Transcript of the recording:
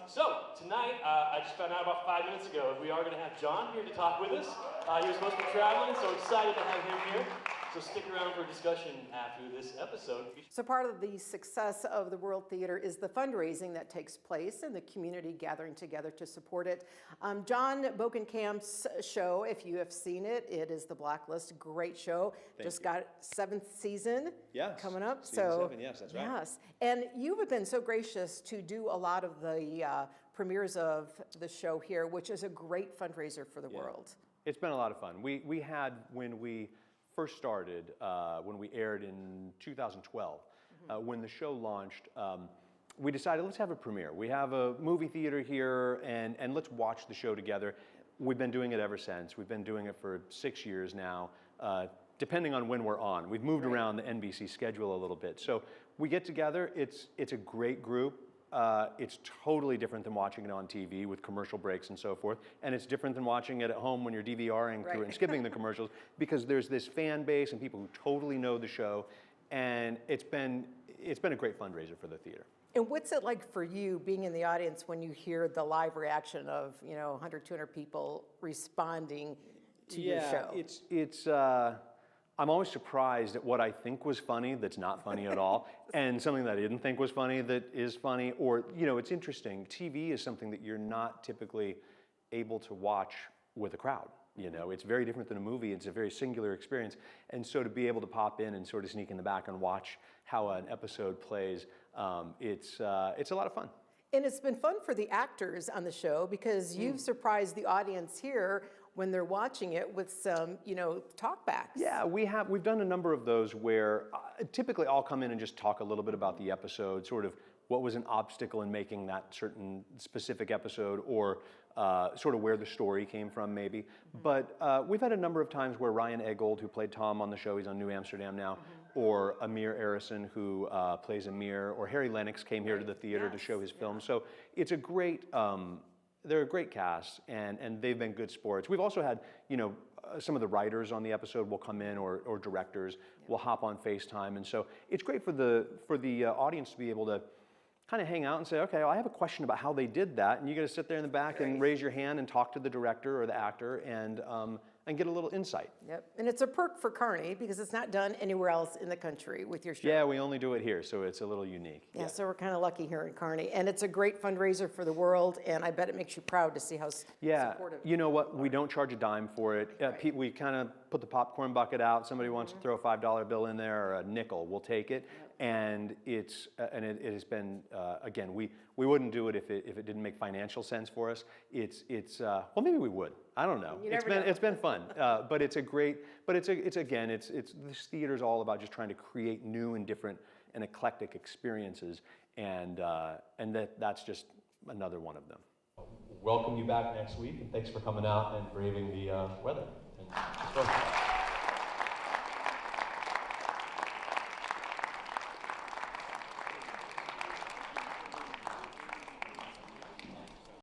So, tonight, I just found out about 5 minutes ago, we are going to have John here to talk with us. He was supposed to be traveling, so excited to have him here. So stick around for a discussion after this episode. So part of the success of the World Theater is the fundraising that takes place and the community gathering together to support it. John Bokenkamp's show, if you have seen it, it is the Blacklist. Great show. Just got 7th season coming up. Season 7, yes, that's right. Yes, and you have been so gracious to do a lot of the premieres of the show here, which is a great fundraiser for the world. It's been a lot of fun. We had, when we first started, when we aired in 2012, when the show launched, we decided let's have a premiere. We have a movie theater here and let's watch the show together. We've been doing it ever since. We've been doing it for 6 years now, depending on when we're on. We've moved around the NBC schedule a little bit. So we get together, it's a great group. It's totally different than watching it on TV with commercial breaks and so forth. And it's different than watching it at home when you're DVRing through it and skipping the commercials, because there's this fan base and people who totally know the show. And it's been a great fundraiser for the theater. And what's it like for you being in the audience when you hear the live reaction of, 100, 200 people responding to your show? I'm always surprised at what I think was funny that's not funny at all, and something that I didn't think was funny that is funny. Or, it's interesting. TV is something that you're not typically able to watch with a crowd. It's very different than a movie. It's a very singular experience. And so to be able to pop in and sort of sneak in the back and watch how an episode plays, it's a lot of fun. And it's been fun for the actors on the show because you've surprised the audience here when they're watching it with some, talkbacks. Yeah, we've done a number of those where typically I'll come in and just talk a little bit about the episode, sort of what was an obstacle in making that certain specific episode, or sort of where the story came from maybe. But we've had a number of times where Ryan Eggold, who played Tom on the show, he's on New Amsterdam now, or Amir Arison, who plays Amir, or Harry Lennox came here to the theater to show his film. So it's a great, they're a great cast, and they've been good sports. We've also had, some of the writers on the episode will come in, or directors will hop on FaceTime, and so it's great for the audience to be able to kind of hang out and say, okay, well, I have a question about how they did that, and you got to sit there in the back and raise your hand and talk to the director or the actor and get a little insight. Yep, and it's a perk for Kearney because it's not done anywhere else in the country with your show. Yeah, we only do it here, so it's a little unique. Yeah, so we're kind of lucky here in Kearney, and it's a great fundraiser for the world, and I bet it makes you proud to see how supportive. You know what? We don't charge a dime for it. We kind of put the popcorn bucket out. Somebody wants to throw a $5 bill in there or a nickel, we'll take it. And it has been again, we wouldn't do it if it didn't make financial sense for us. Well, maybe we would. I don't know. It's been fun, but it's this theater's all about just trying to create new and different and eclectic experiences, and that's just another one of them. Welcome you back next week, and thanks for coming out and braving the weather.